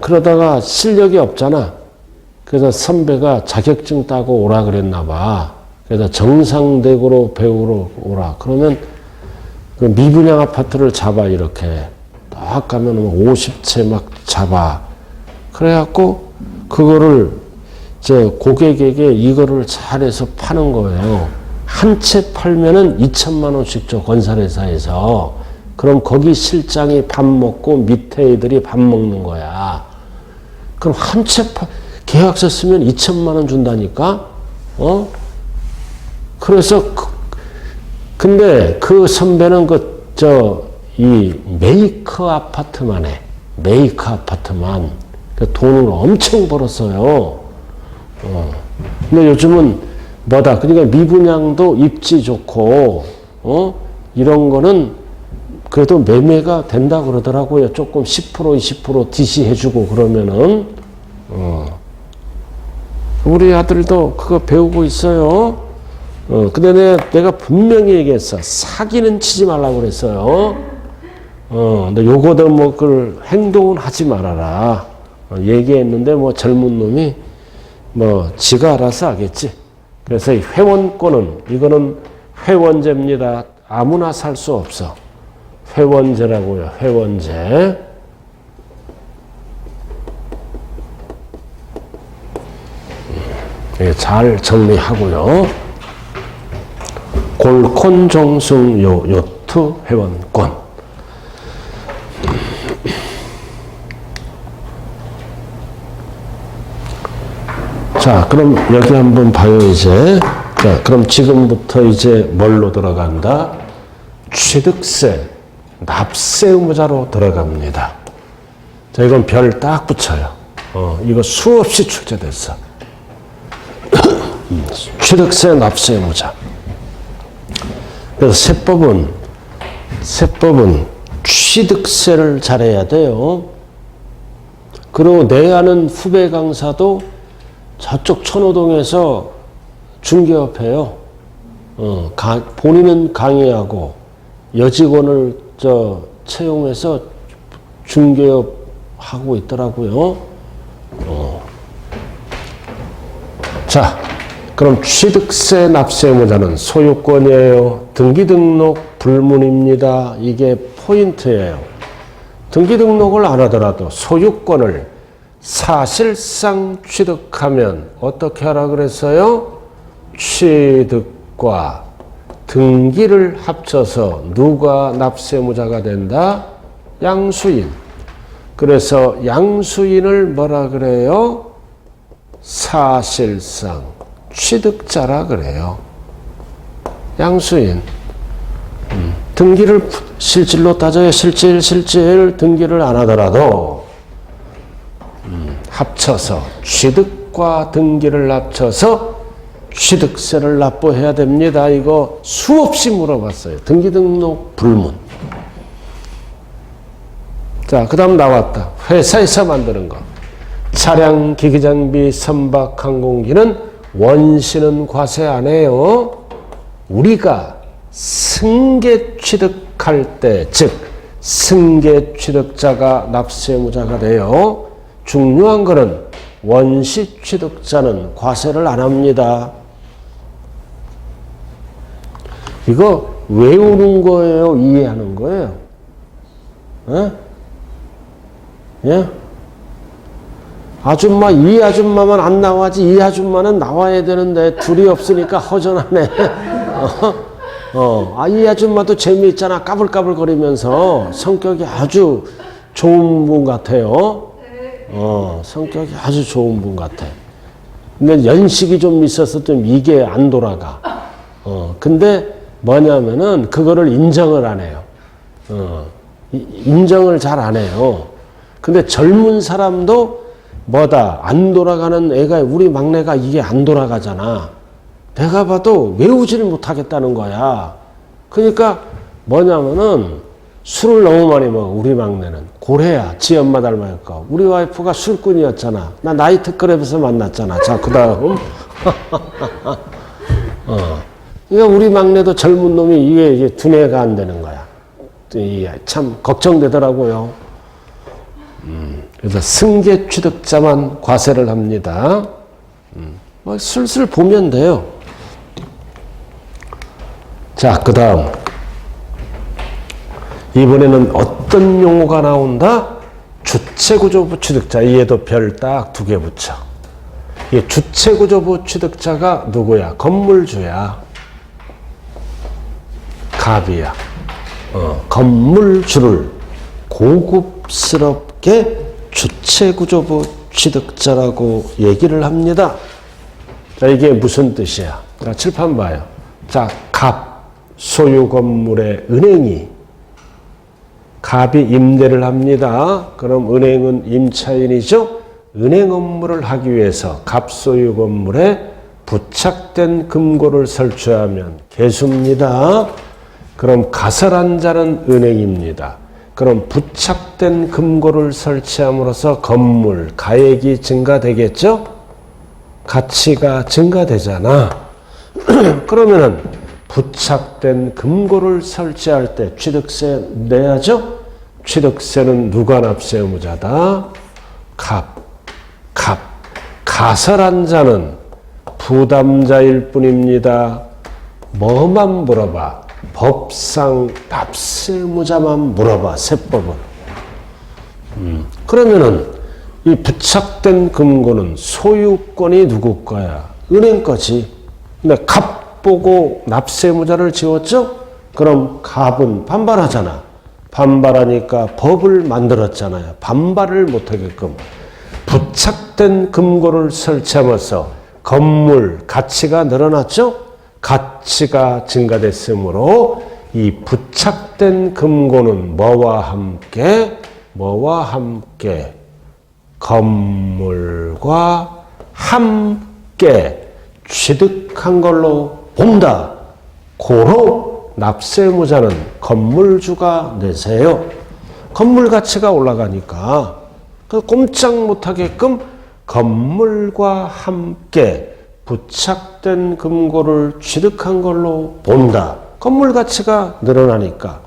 그러다가 실력이 없잖아. 그래서 선배가 자격증 따고 오라 그랬나 봐. 그래서 정상대고로 배우러 오라. 그러면 그 미분양 아파트를 잡아, 이렇게. 딱 가면 50채 막 잡아. 그래갖고 그거를 저 고객에게 이거를 잘해서 파는 거예요. 한 채 팔면은 2천만 원씩 줘, 건설회사에서. 그럼 거기 실장이 밥 먹고 밑에 애들이 밥 먹는 거야. 그럼 한 채 계약서 쓰면 2천만 원 준다니까? 그래서 근데 그 선배는 이 메이커 아파트만 해. 메이커 아파트만. 그 돈을 엄청 벌었어요. 근데 요즘은 뭐다. 그러니까 미분양도 입지 좋고, 이런 거는 그래도 매매가 된다 그러더라고요. 조금 10%, 20% DC 해주고 그러면은. 우리 아들도 그거 배우고 있어요. 근데 내가 분명히 얘기했어. 사기는 치지 말라고 그랬어요. 근데 요거도 뭐, 그 행동은 하지 말아라. 얘기했는데 뭐 젊은 놈이 뭐 지가 알아서 하겠지. 그래서 이 회원권은, 이거는 회원제입니다. 아무나 살 수 없어. 회원제라고요. 회원제. 잘 정리하고요. 골콘 종승 요트 회원권. 자, 그럼 여기 한번 봐요, 이제. 자, 그럼 지금부터 이제 뭘로 들어간다? 취득세, 납세 의무자로 들어갑니다. 자, 이건 별 딱 붙여요. 이거 수없이 출제됐어. 취득세, 납세 의무자. 그래서 세법은 취득세를 잘해야 돼요. 그리고 내 아는 후배 강사도 저쪽 천호동에서 중개업해요. 본인은 강의하고 여직원을 채용해서 중개업 하고 있더라고요. 자, 그럼 취득세 납세 의무자는 소유권이에요. 등기등록 불문입니다. 이게 포인트예요. 등기등록을 안 하더라도 소유권을 사실상 취득하면 어떻게 하라 그랬어요? 취득과 등기를 합쳐서 누가 납세 의무자가 된다? 양수인. 그래서 양수인을 뭐라 그래요? 사실상 취득자라 그래요. 양수인. 등기를 실질로 따져야 실질 등기를 안 하더라도 합쳐서 취득과 등기를 합쳐서 취득세를 납부해야 됩니다. 이거 수없이 물어봤어요. 등기등록 불문. 자, 그 다음 나왔다. 회사에서 만드는 거. 차량, 기기장비, 선박, 항공기는 원시는 과세 안 해요. 우리가 승계 취득할 때, 즉 승계 취득자가 납세 의무자가 돼요. 중요한 거는 원시 취득자는 과세를 안 합니다. 이거 외우는 거예요? 이해하는 거예요? 예? 아줌마, 이 아줌마만 안 나와지 이 아줌마는 나와야 되는데 둘이 없으니까 허전하네. 이 아줌마도 재미있잖아. 까불까불거리면서 성격이 아주 좋은 분 같아요. 성격이 아주 좋은 분 같아. 근데 연식이 좀 있어서 좀 이게 안 돌아가. 근데 뭐냐면은 그거를 인정을 안 해요. 인정을 잘 안 해요. 근데 젊은 사람도 뭐다 안 돌아가는 애가 우리 막내가 이게 안 돌아가잖아. 내가 봐도 외우지를 못하겠다는 거야. 그러니까 뭐냐면은 술을 너무 많이 먹어. 우리 막내는 고래야. 지 엄마 닮아니까. 우리 와이프가 술꾼이었잖아. 나 나이트클럽에서 만났잖아. 자, 그 다음 그러니까 우리 막내도 젊은 놈이 이게 두뇌가 안 되는 거야. 참 걱정되더라고요. 그래서 승계 취득자만 과세를 합니다. 슬슬 보면 돼요. 자, 그 다음. 이번에는 어떤 용어가 나온다? 주체구조부 취득자. 이에도 별 딱 2개 붙여. 이 주체구조부 취득자가 누구야? 건물주야. 갑이야. 건물주를 고급스럽게 주체구조부 취득자라고 얘기를 합니다. 자, 이게 무슨 뜻이야? 자, 칠판 봐요. 자, 갑, 소유 건물의 은행이 갑이 임대를 합니다. 그럼 은행은 임차인이죠? 은행 업무를 하기 위해서 갑 소유 건물에 부착된 금고를 설치하면 개수입니다. 그럼 가설한 자는 은행입니다. 그럼 부착된 금고를 설치함으로써 건물, 가액이 증가되겠죠? 가치가 증가되잖아. 그러면은 부착된 금고를 설치할 때 취득세 내야죠? 취득세는 누가 납세 의무자다? 갑. 가설한 자는 부담자일 뿐입니다. 뭐만 물어봐? 법상 납세 의무자만 물어봐. 세법은. 그러면은 이 부착된 금고는 소유권이 누구 거야? 은행 거지. 근데 갑 보고 납세 의무자를 지웠죠? 그럼 갑은 반발하잖아. 반발하니까 법을 만들었잖아요. 반발을 못하게끔. 부착된 금고를 설치하면서 건물 가치가 늘어났죠? 가치가 증가됐으므로 이 부착된 금고는 뭐와 함께 건물과 함께 취득한 걸로 본다. 고로 납세 의무자는 건물주가 내세요. 건물 가치가 올라가니까 꼼짝 못하게끔 건물과 함께 부착된 금고를 취득한 걸로 본다. 건물 가치가 늘어나니까.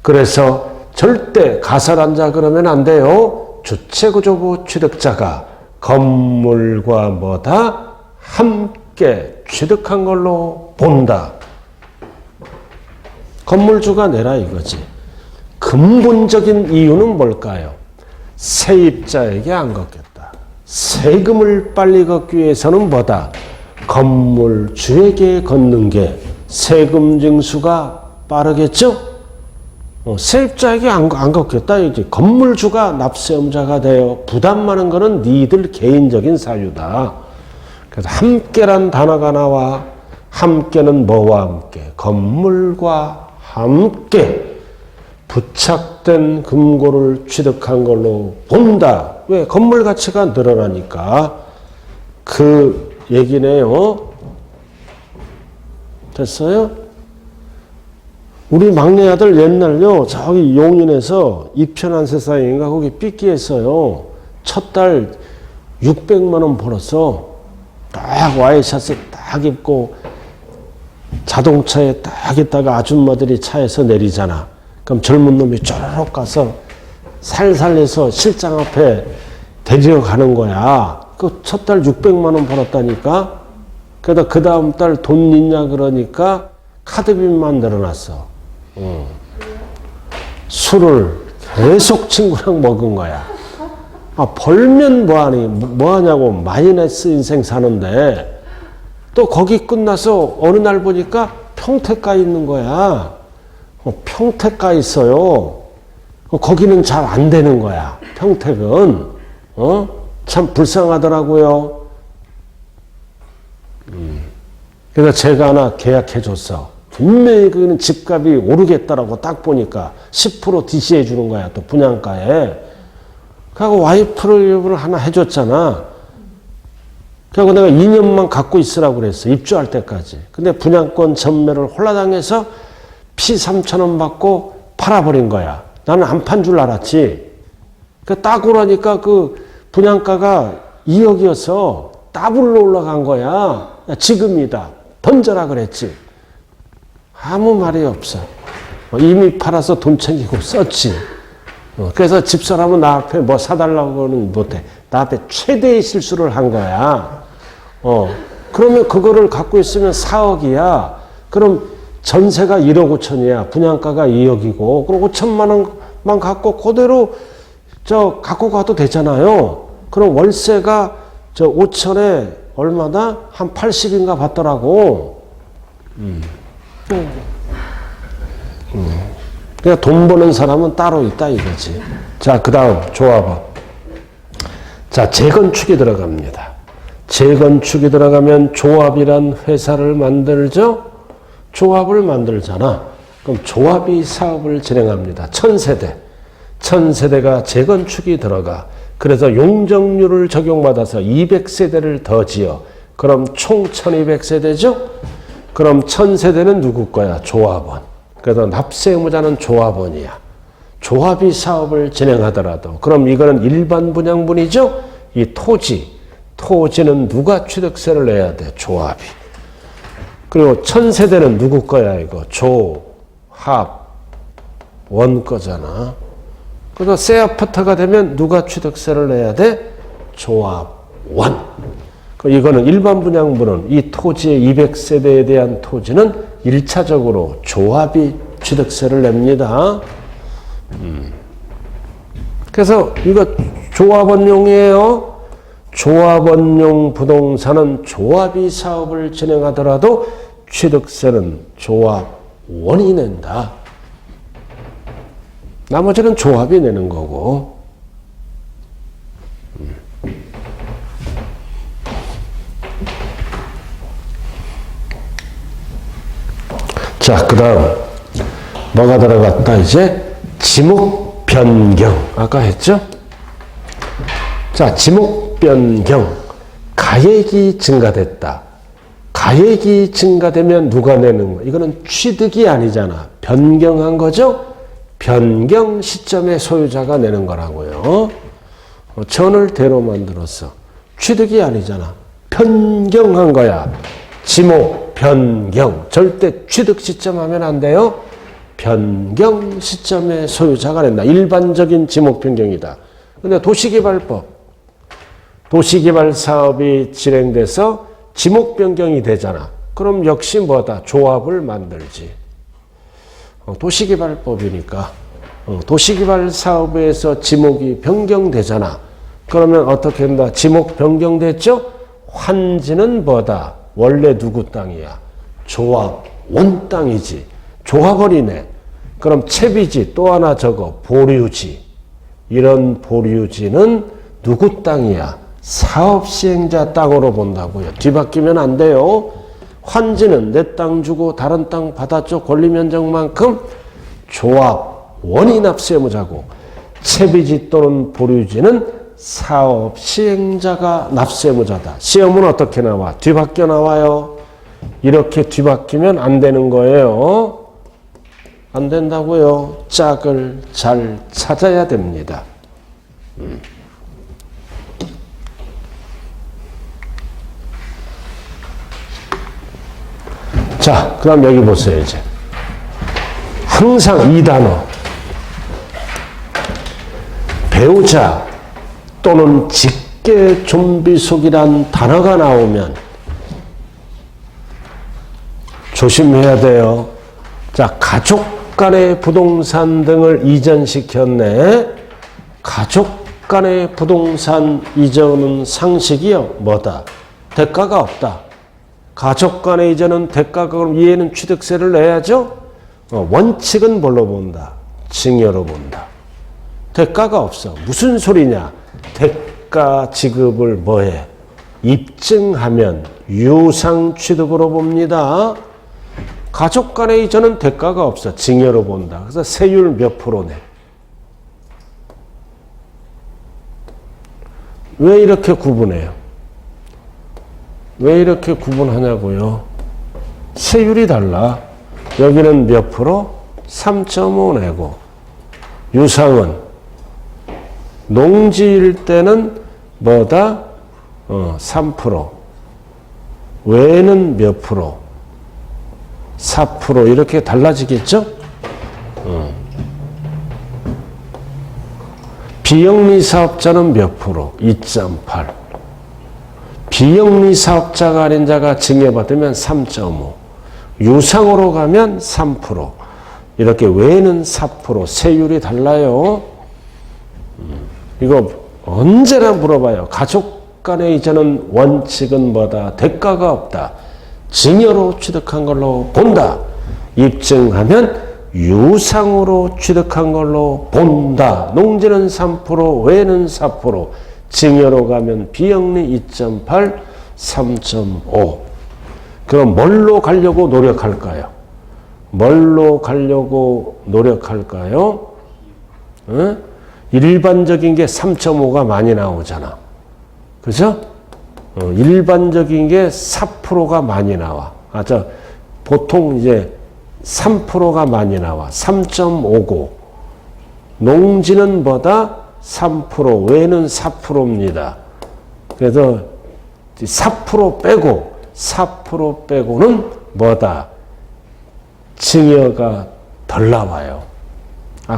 그래서 절대 가설한 자 그러면 안 돼요. 주체구조부 취득자가 건물과 뭐다? 함께 취득한 걸로 본다. 건물주가 내라 이거지. 근본적인 이유는 뭘까요? 세입자에게 안 걷겠다. 세금을 빨리 걷기 위해서는 뭐다? 건물주에게 걷는 게 세금 징수가 빠르겠죠? 세입자에게 안 걷겠다. 이제 건물주가 납세 의무자가 되어 부담 많은 거는 니들 개인적인 사유다. 그래서 함께란 단어가 나와. 함께는 뭐와 함께? 건물과 함께 부착된 금고를 취득한 걸로 본다. 왜? 건물 가치가 늘어나니까. 그 얘기네요. 됐어요? 우리 막내 아들 옛날요, 저기 용인에서 이편한 세상인가 거기 삐끼했어요. 첫 달 600만 원 벌었어. 딱 와이셔츠 딱 입고 자동차에 딱 있다가 아줌마들이 차에서 내리잖아. 그럼 젊은 놈이 쪼르륵 가서 살살해서 실장 앞에 데리러 가는 거야. 그 첫 달 600만 원 벌었다니까. 그러다 그 다음 달 돈 있냐 그러니까 카드빚만 늘어났어. 술을 계속 친구랑 먹은 거야. 벌면 뭐하니? 뭐하냐고. 마이너스 인생 사는데 또 거기 끝나서 어느 날 보니까 평택가 있는 거야. 평택가 있어요. 거기는 잘 안 되는 거야. 평택은. 참 불쌍하더라고요. 그래서 제가 하나 계약해 줬어. 분명히 그는 집값이 오르겠다라고 딱 보니까 10% DC해 주는 거야. 또 분양가에. 그리고 와이프를 하나 해줬잖아. 그리고 내가 2년만 갖고 있으라고 그랬어. 입주할 때까지. 근데 분양권 전매를 홀라당해서 피 3,000원 받고 팔아버린 거야. 나는 안 판 줄 알았지. 딱 오라니까 그 분양가가 2억이어서 더블로 올라간 거야. 야, 지금이다. 던져라 그랬지. 아무 말이 없어. 이미 팔아서 돈 챙기고 썼지. 그래서 집사람은 나 앞에 뭐 사달라고는 못해. 나 앞에 최대의 실수를 한 거야. 그러면 그거를 갖고 있으면 4억이야. 그럼 전세가 1억 5천이야. 분양가가 2억이고. 그럼 5천만 원만 갖고 그대로 갖고 가도 되잖아요. 그럼 월세가 5천에 얼마나? 한 80인가 받더라고. 그러니까 돈 버는 사람은 따로 있다 이거지. 자, 그 다음 조합원. 자, 재건축이 들어갑니다. 재건축이 들어가면 조합이란 회사를 만들죠. 조합을 만들잖아. 그럼 조합이 사업을 진행합니다. 1000세대. 1000세대가 재건축이 들어가. 그래서 용적률을 적용받아서 200세대를 더 지어. 그럼 총 1200세대죠? 그럼 1000세대는 누구 거야? 조합원. 그래서 납세의무자는 조합원이야. 조합이 사업을 진행하더라도. 그럼 이거는 일반 분양분이죠? 이 토지는 누가 취득세를 내야 돼? 조합이. 그리고 1000세대는 누구 거야? 이거 조합원 거잖아. 그래서 새 아파트가 되면 누가 취득세를 내야 돼? 조합원. 이거는 일반 분양분은 이 토지의 200세대에 대한 토지는 1차적으로 조합이 취득세를 냅니다. 그래서 이거 조합원용이에요. 조합원용 부동산은 조합이 사업을 진행하더라도 취득세는 조합원이 낸다. 나머지는 조합이 내는 거고. 자, 그 다음 뭐가 들어갔다 이제? 지목 변경. 아까 했죠? 자, 지목 변경. 가액이 증가됐다. 가액이 증가되면 누가 내는 거야? 이거는 취득이 아니잖아. 변경한 거죠? 변경 시점에 소유자가 내는 거라고요. 전을 대로 만들었어. 취득이 아니잖아. 변경한 거야. 지목, 변경. 절대 취득 시점 하면 안 돼요. 변경 시점에 소유자가 낸다. 일반적인 지목 변경이다. 근데 도시개발법. 도시개발 사업이 진행돼서 지목 변경이 되잖아. 그럼 역시 뭐다? 조합을 만들지. 도시개발법이니까. 도시개발 사업에서 지목이 변경되잖아. 그러면 어떻게 된다? 지목 변경됐죠? 환지는 뭐다? 원래 누구 땅이야? 조합원 땅이지. 조합원이네. 그럼 채비지 또 하나 적어. 보류지. 이런 보류지는 누구 땅이야? 사업시행자 땅으로 본다고요. 뒤바뀌면 안 돼요. 환지는 내 땅 주고 다른 땅 받았죠. 권리면적만큼 조합원이 납세의무자고, 채비지 또는 보류지는 사업시행자가 납세의무자다. 시험은 어떻게 나와? 뒤바뀌어 나와요. 이렇게 뒤바뀌면 안 되는 거예요. 안 된다고요. 짝을 잘 찾아야 됩니다. 자, 그 다음 여기 보세요, 이제. 항상 이 단어. 배우자 또는 직계 좀비속이란 단어가 나오면 조심해야 돼요. 자, 가족 간의 부동산 등을 이전시켰네. 가족 간의 부동산 이전은 상식이요. 뭐다? 대가가 없다. 가족 간의 이전은 대가가, 그럼 얘는 취득세를 내야죠? 원칙은 뭘로 본다? 증여로 본다. 대가가 없어. 무슨 소리냐? 대가 지급을 뭐해? 입증하면 유상 취득으로 봅니다. 가족 간의 이전은 대가가 없어. 증여로 본다. 그래서 세율 몇 프로네? 왜 이렇게 구분해요? 왜 이렇게 구분하냐고요? 세율이 달라. 여기는 몇 프로? 3.5 내고, 유상은 농지일 때는 뭐다? 3%. 외에는 몇 프로? 4% 이렇게 달라지겠죠? 비영리 사업자는 몇 프로? 2.8. 비영리 사업자가 아닌 자가 증여받으면 3.5. 유상으로 가면 3%. 이렇게 외에는 4%. 세율이 달라요. 이거 언제나 물어봐요. 가족 간의 이전은 원칙은 뭐다? 대가가 없다. 증여로 취득한 걸로 본다. 입증하면 유상으로 취득한 걸로 본다. 농지는 3%, 외에는 4%. 증여로 가면 비영리 2.8, 3.5. 그럼 뭘로 가려고 노력할까요? 뭘로 가려고 노력할까요? 일반적인 게 3.5가 많이 나오잖아. 그죠? 일반적인 게 4%가 많이 나와. 보통 이제 3%가 많이 나와. 3.59. 농지는 뭐다? 3%, 외에는 4%입니다. 그래서 4% 빼고, 4% 빼고는 뭐다? 증여가 덜 나와요.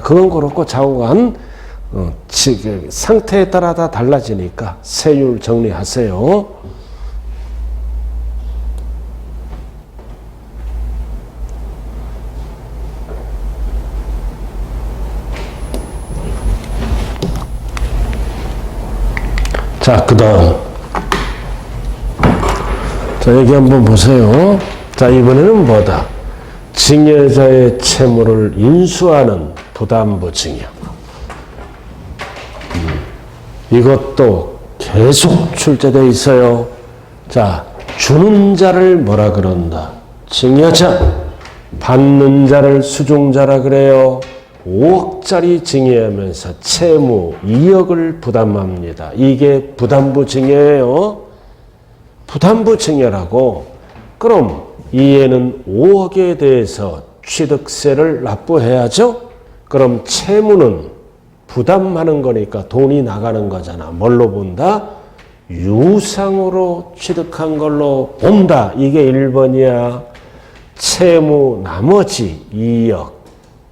그건 그렇고 좌우간 상태에 따라 다 달라지니까 세율 정리하세요. 자, 그 다음. 자, 여기 한번 보세요. 자, 이번에는 뭐다? 증여자의 채무를 인수하는 부담부 증여. 이것도 계속 출제되어 있어요. 자, 주는 자를 뭐라 그런다? 증여자. 받는 자를 수중자라 그래요. 5억짜리 증여하면서 채무 2억을 부담합니다. 이게 부담부 증여예요. 부담부 증여라고. 그럼 이에는 5억에 대해서 취득세를 납부해야죠. 그럼 채무는 부담하는 거니까 돈이 나가는 거잖아. 뭘로 본다? 유상으로 취득한 걸로 본다. 이게 1번이야. 채무 나머지 2억.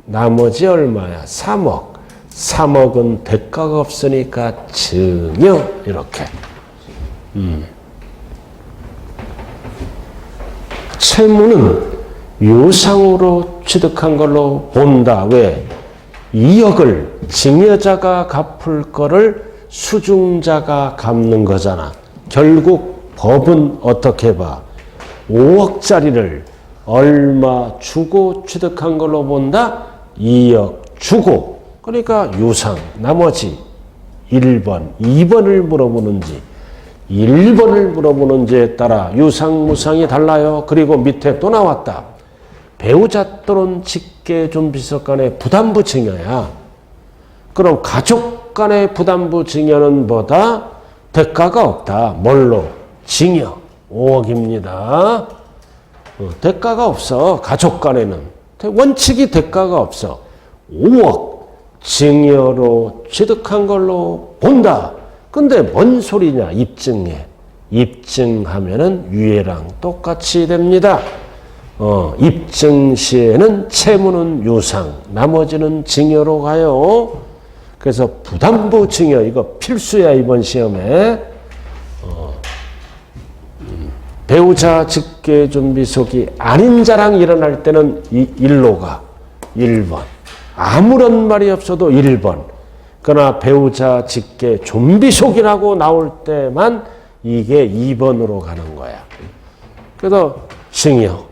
나머지 얼마야? 3억. 3억은 대가가 없으니까 증여. 이렇게. 채무는 유상으로 취득한 걸로 본다. 왜? 2억을 증여자가 갚을 거를 수중자가 갚는 거잖아. 결국 법은 어떻게 봐? 5억짜리를 얼마 주고 취득한 걸로 본다? 2억 주고. 그러니까 유상. 나머지 1번, 2번을 물어보는지 1번을 물어보는지에 따라 유상, 무상이 달라요. 그리고 밑에 또 나왔다. 배우자 또는 직계 존비속 간의 부담부 증여야. 그럼 가족 간의 부담부 증여는 뭐다? 대가가 없다. 뭘로? 증여. 5억입니다. 대가가 없어. 가족 간에는. 원칙이 대가가 없어. 5억 증여로 취득한 걸로 본다. 근데 뭔 소리냐? 입증해. 입증하면은 유예랑 똑같이 됩니다. 입증 시에는 채무는 유상, 나머지는 증여로 가요. 그래서 부담부 증여, 이거 필수야, 이번 시험에. 배우자 직계 존비속이 아닌 자랑 일어날 때는 일로 가. 1번. 아무런 말이 없어도 1번. 그러나 배우자 직계 좀비속이라고 나올 때만 이게 2번으로 가는 거야. 그래서 증여.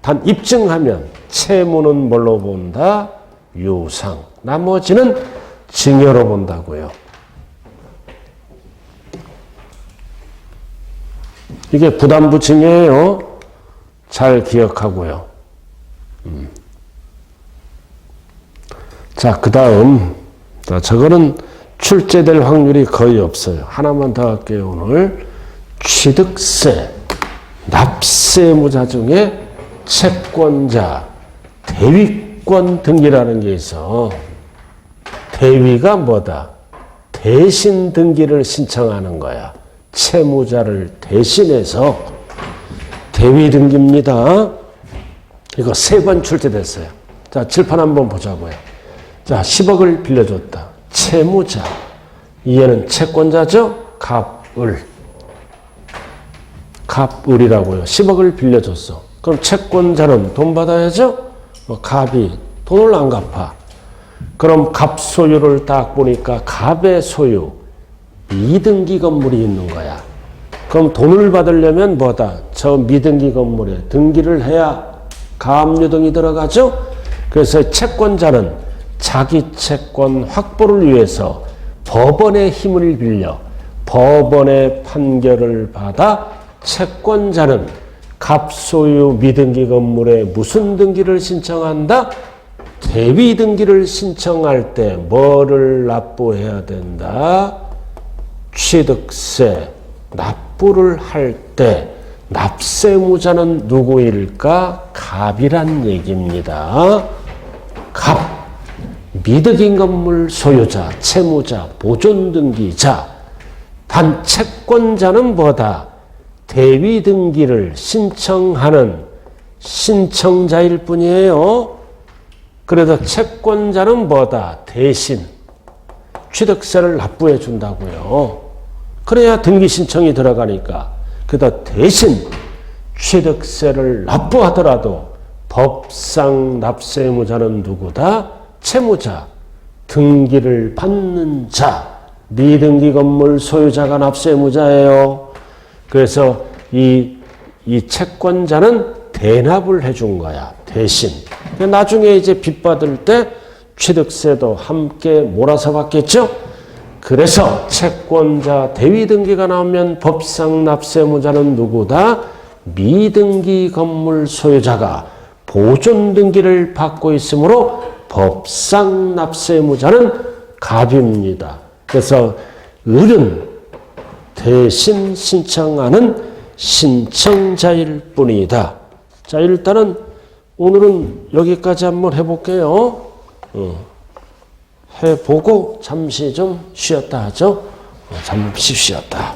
단 입증하면 채무는 뭘로 본다? 유상. 나머지는 증여로 본다고요. 이게 부담부 증여예요. 잘 기억하고요. 자, 그 다음. 저거는 출제될 확률이 거의 없어요. 하나만 더 할게요, 오늘. 취득세, 납세무자 중에 채권자, 대위권 등기라는 게 있어. 대위가 뭐다? 대신 등기를 신청하는 거야. 채무자를 대신해서 대위 등기입니다. 이거 3번 출제됐어요. 자, 칠판 한번 보자고요. 자, 10억을 빌려줬다. 채무자. 얘는 채권자죠? 갑을. 갑을이라고요. 10억을 빌려줬어. 그럼 채권자는 돈 받아야죠? 갑이 돈을 안 갚아. 그럼 갑 소유를 딱 보니까 갑의 소유, 미등기 건물이 있는 거야. 그럼 돈을 받으려면 뭐다? 저 미등기 건물에 등기를 해야 가압류등이 들어가죠? 그래서 채권자는 자기 채권 확보를 위해서 법원의 힘을 빌려 법원의 판결을 받아 채권자는 갑소유 미등기 건물에 무슨 등기를 신청한다? 대위 등기를 신청할 때 뭐를 납부해야 된다? 취득세 납부를 할 때 납세무자는 누구일까? 갑이란 얘기입니다. 갑. 미등기 건물 소유자, 채무자, 보존등기자. 단 채권자는 뭐다? 대위 등기를 신청하는 신청자일 뿐이에요. 그래서 채권자는 뭐다? 대신 취득세를 납부해 준다고요. 그래야 등기 신청이 들어가니까. 그래서 대신 취득세를 납부하더라도 법상 납세무자는 누구다? 채무자, 등기를 받는 자, 미등기 건물 소유자가 납세무자예요. 그래서 이 채권자는 대납을 해준 거야. 대신. 나중에 이제 빚 받을 때 취득세도 함께 몰아서 받겠죠? 그래서 채권자 대위 등기가 나오면 법상 납세무자는 누구다? 미등기 건물 소유자가 보존 등기를 받고 있으므로 법상 납세무자는 갑입니다. 그래서 을은 대신 신청하는 신청자일 뿐이다. 자, 일단은 오늘은 여기까지 한번 해볼게요. 해보고 잠시 좀 쉬었다 하죠. 잠시 쉬었다.